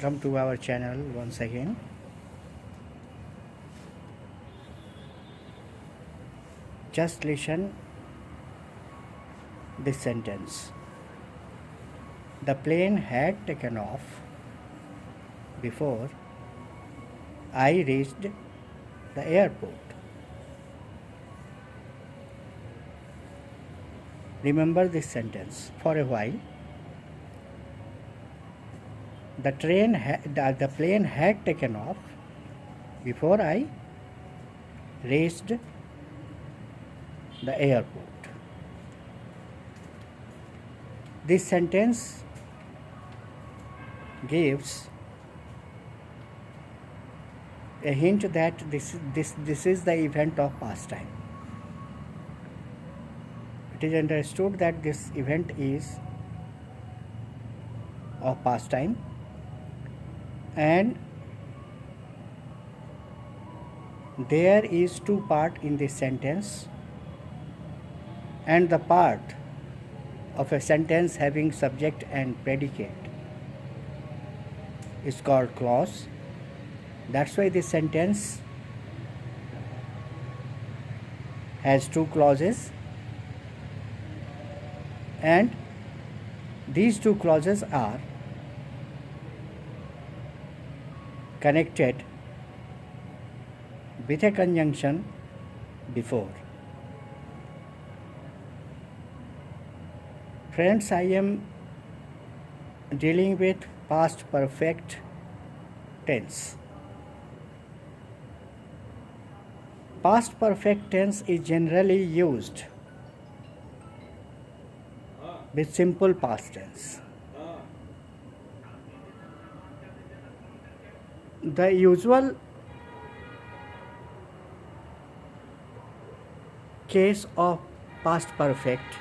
welcome to our channel once again. Just listen this sentence. The plane had taken off before I reached the airport. Remember this sentence for a while. The plane had taken off before I reached the airport. This sentence gives a hint that this is the event of past time. It is understood that this event is of past time, and there is two parts in this sentence, and the part of a sentence having subject and predicate is called clause. That's why this sentence has two clauses, and these two clauses are connected with a conjunction before. Friends, I am dealing with past perfect tense. Past perfect tense is generally used with simple past tense. The usual case of past perfect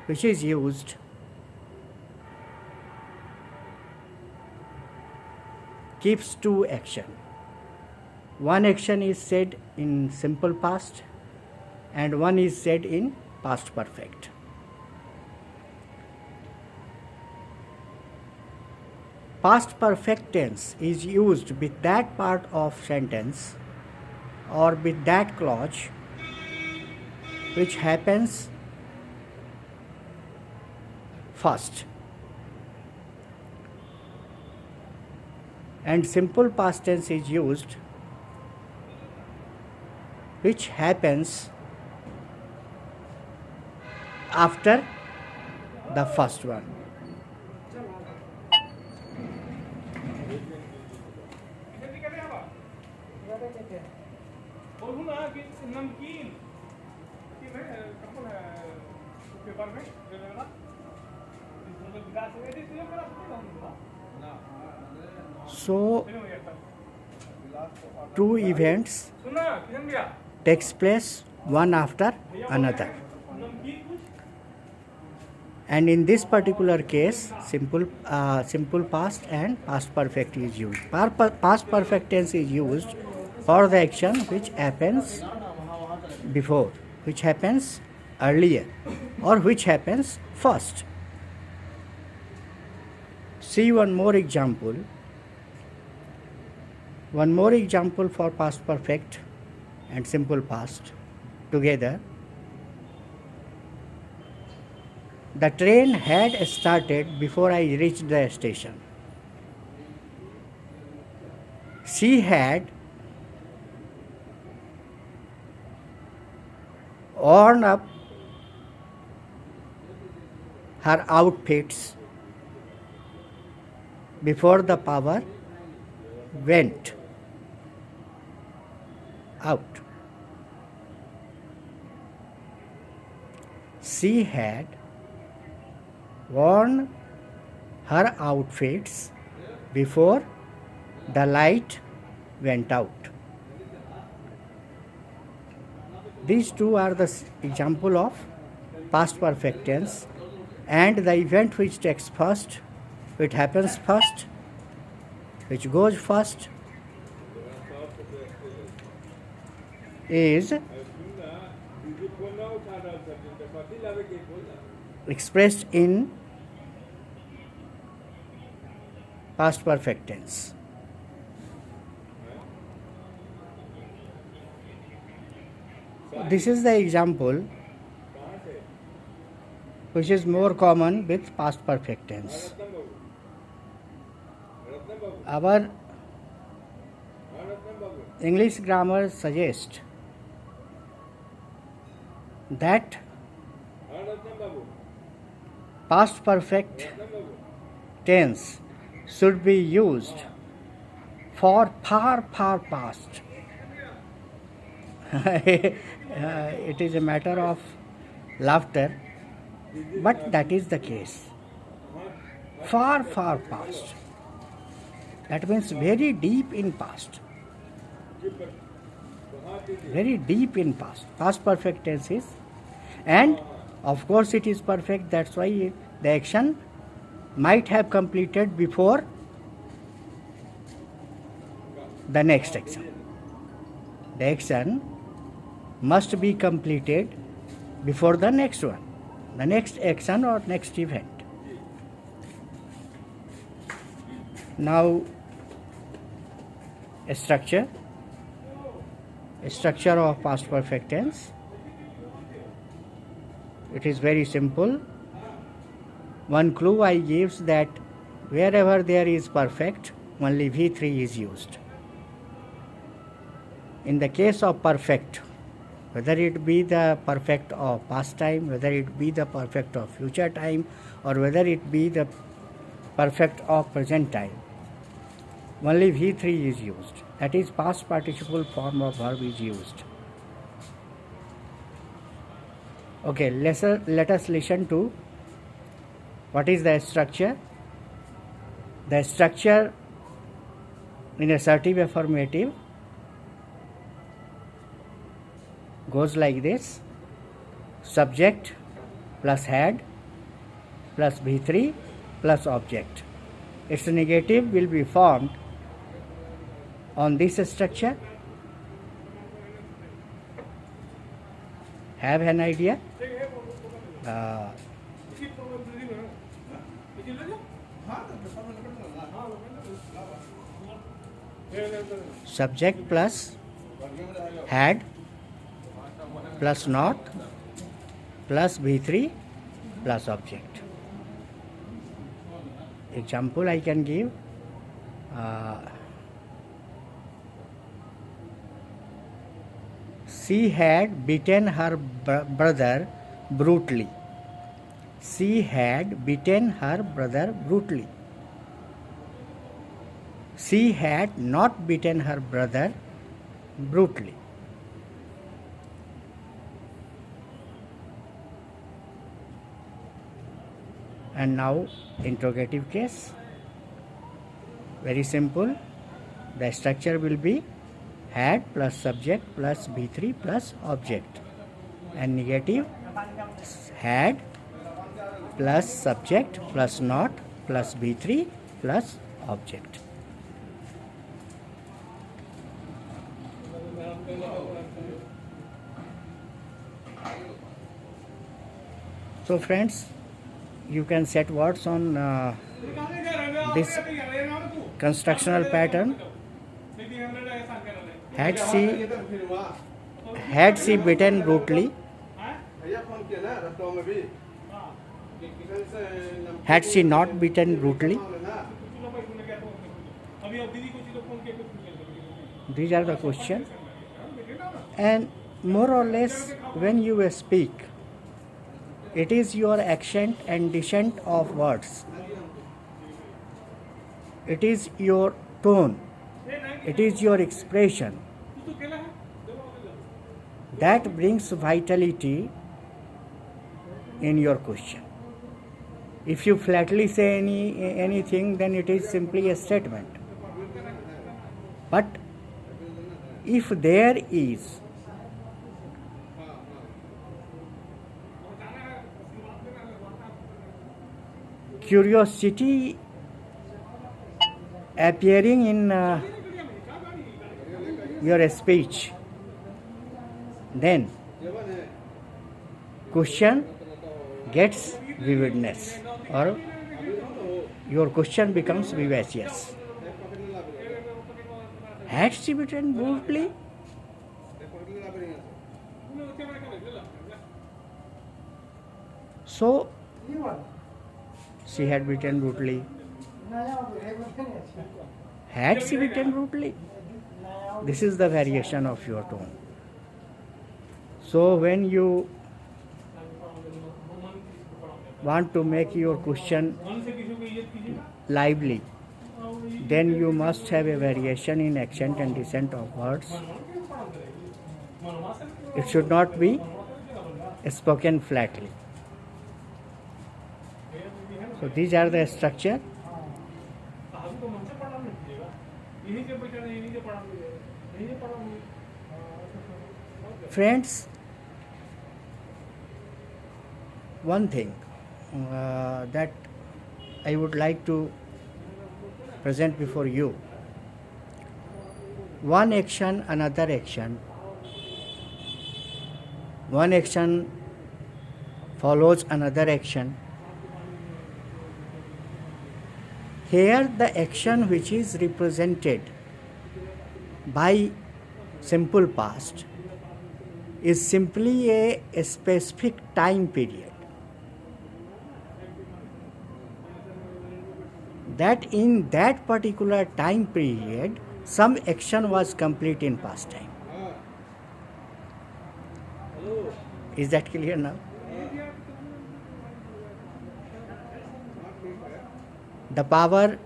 which is used keeps two action. One action is said in simple past and one is said in past perfect. Past perfect tense is used with that part of sentence or with that clause which happens first, and simple past tense is used which happens after the first one. So, two events takes place one after another, and in this particular case simple past and past perfect is used. Past perfect tense is used for the action which happens before, which happens earlier, or which happens first. See one more example for past perfect and simple past together. The train had started before I reached the station. She had worn up her outfits before the power went out. She had worn her outfits before the light went out. These two are the example of past perfect tense, and the event which takes first, which happens first, which goes first, is expressed in past perfect tense. This is the example which is more common with past perfect tense. Our English grammar suggests that past perfect tense should be used for far past. It is a matter of laughter, but that is the case. Far past. That means very deep in past. Very deep in past. Past perfect tense is, and of course it is perfect. That's why the action might have completed before the next action. The action must be completed before the next one, the next action or next event. Now, a structure of past perfect tense. It is very simple. One clue I gives that wherever there is perfect, only V3 is used. In the case of perfect, whether it be the perfect of past time, whether it be the perfect of future time, or whether it be the perfect of present time, only V3 is used. That is, past participle form of verb is used. Okay, let us listen to what is the structure. The structure in assertive affirmative goes like this: subject plus had plus V3 plus object. Its negative will be formed on this structure. Have an idea? Subject plus had plus not plus V3 plus object. Example I can give. She had beaten her brother brutally. She had beaten her brother brutally. She had not beaten her brother brutally. And now interrogative case. Very simple. The structure will be had plus subject plus B3 plus object, and negative had plus subject plus not plus B3 plus object. So friends, you can set words on this constructional pattern. Had she beaten brutally? Had she not beaten brutally? These are the questions. And more or less, when you speak, it is your accent and descent of words. It is your tone. It is your expression that brings vitality in your question. If you flatly say anything, then it is simply a statement. But if there is curiosity appearing in your speech, then question gets vividness, or your question becomes vivacious. Had she bitten brutally? So, she had bitten brutally. Had she bitten brutally? This is the variation of your tone. So, when you want to make your question lively, then you must have a variation in accent and descent of words. It should not be spoken flatly. So these are the structure. Friends, one thing that I would like to present before you. One action, another action. One action follows another action. Here the action which is represented by simple past is simply a specific time period. That in that particular time period, some action was complete in past time. Is that clear now? The power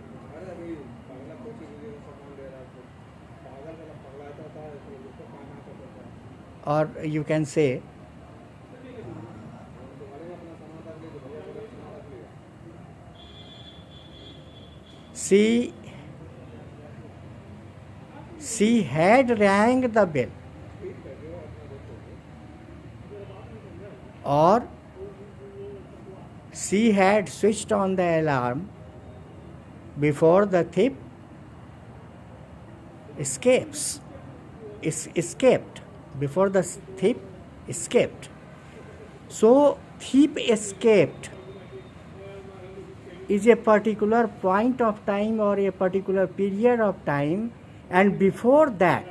or you can say she had rang the bell, or she had switched on the alarm before the thief escaped. Before the thief escaped. So thief escaped is a particular point of time or a particular period of time, and before that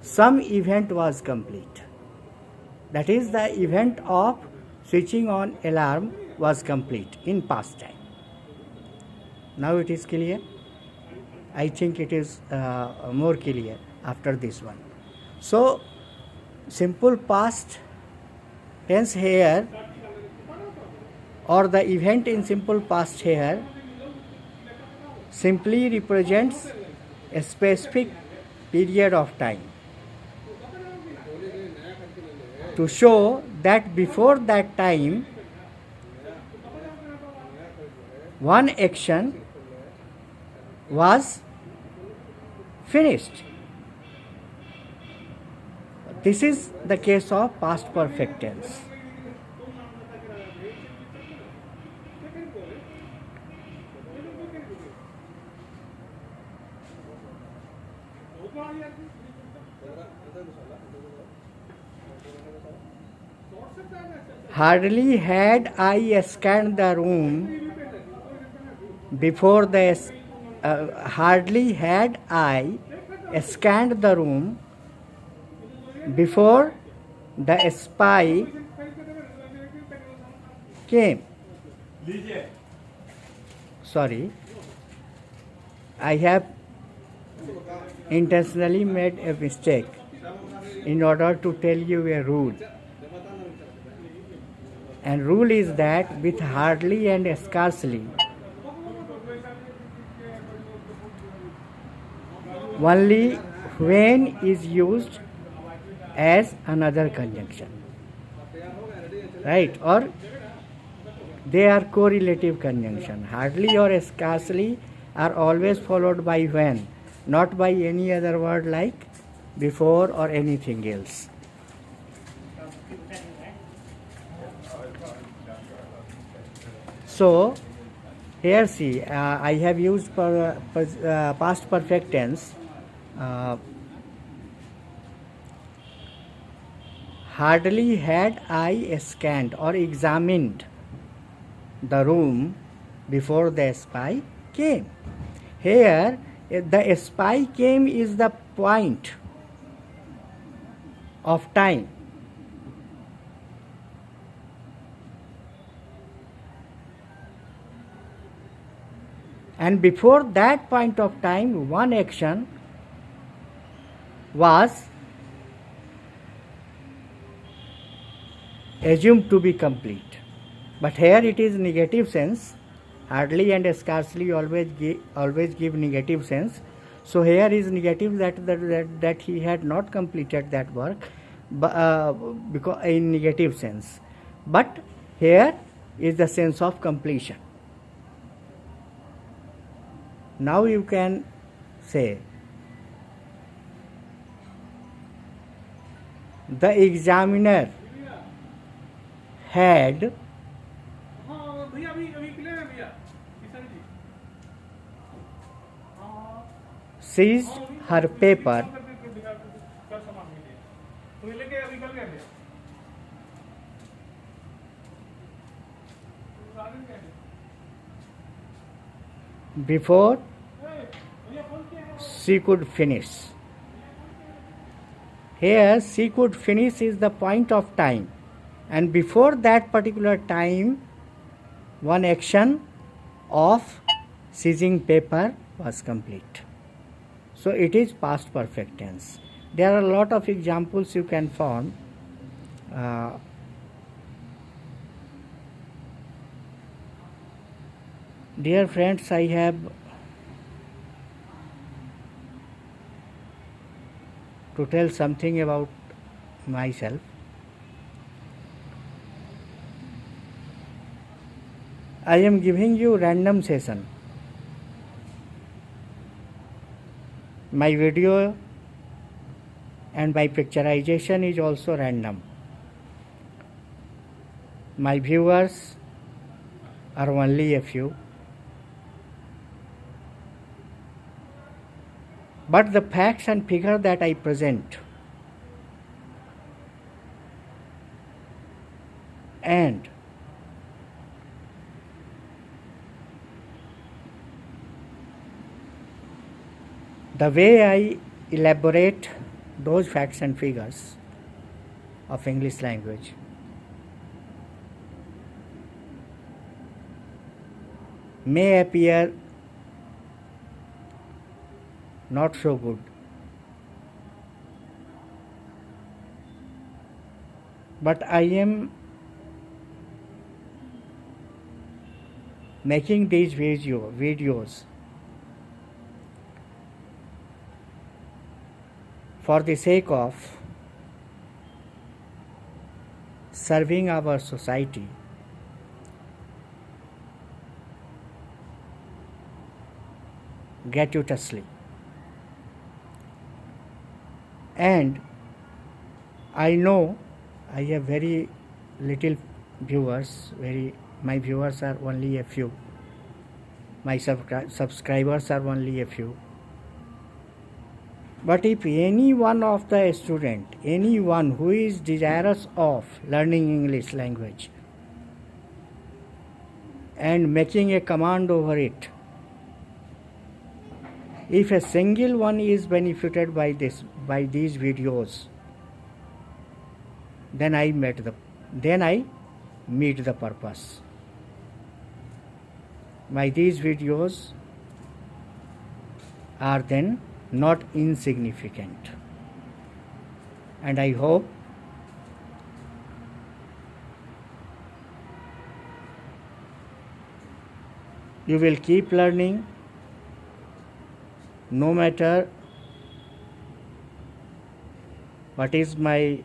some event was complete. That is, the event of switching on alarm was complete in past time. Now it is clear? I think it is more clear after this one. So, simple past tense here, or the event in simple past here, simply represents a specific period of time to show that before that time one action was finished. This is the case of past perfect tense. Hardly had I scanned the room before the hardly had I scanned the room before the spy came. Sorry, I have intentionally made a mistake in order to tell you a rule. And rule is that with hardly and scarcely, only when is used as another conjunction, right? Or they are correlative conjunction. Hardly or scarcely are always followed by when, not by any other word like before or anything else. So here see, I have used past perfect tense. hardly had I scanned or examined the room before the spy came. Here, the spy came is the point of time. And before that point of time, one action was assumed to be complete. But here it is negative sense. Hardly and scarcely always give negative sense. So here is negative that he had not completed that work, because in negative sense. But here is the sense of completion. Now you can say the examiner had seized her paper before she could finish. Here she could finish is the point of time, and before that particular time one action of seizing paper was complete. So it is past perfect tense. There are a lot of examples you can form. Dear friends, I have to tell something about myself. I am giving you random session. My video and my picturization is also random. My viewers are only a few. But the facts and figures that I present and the way I elaborate those facts and figures of English language may appear not so good, but I am making these videos for the sake of serving our society gratuitously. And I know I have very little viewers, my viewers are only a few, my subscribers are only a few. But if any one of the student, anyone who is desirous of learning English language and making a command over it, if a single one is benefited by these videos, then I meet the purpose. These videos are then not insignificant, and I hope you will keep learning, no matter what is my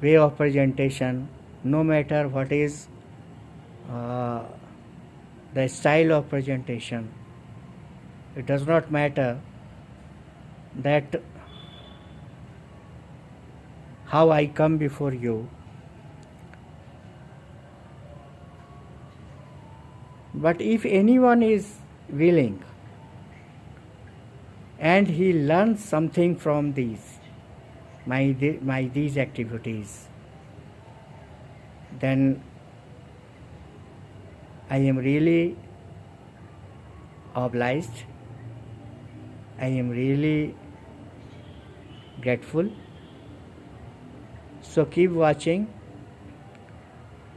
way of presentation, no matter what is the style of presentation. It does not matter that how I come before you, but if anyone is willing and he learns something from these, my these activities, then I am really obliged. I am really grateful. So keep watching.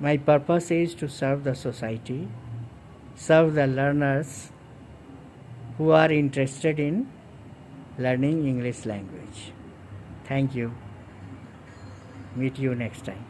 My purpose is to serve the society, serve the learners who are interested in learning English language. Thank you. Meet you next time.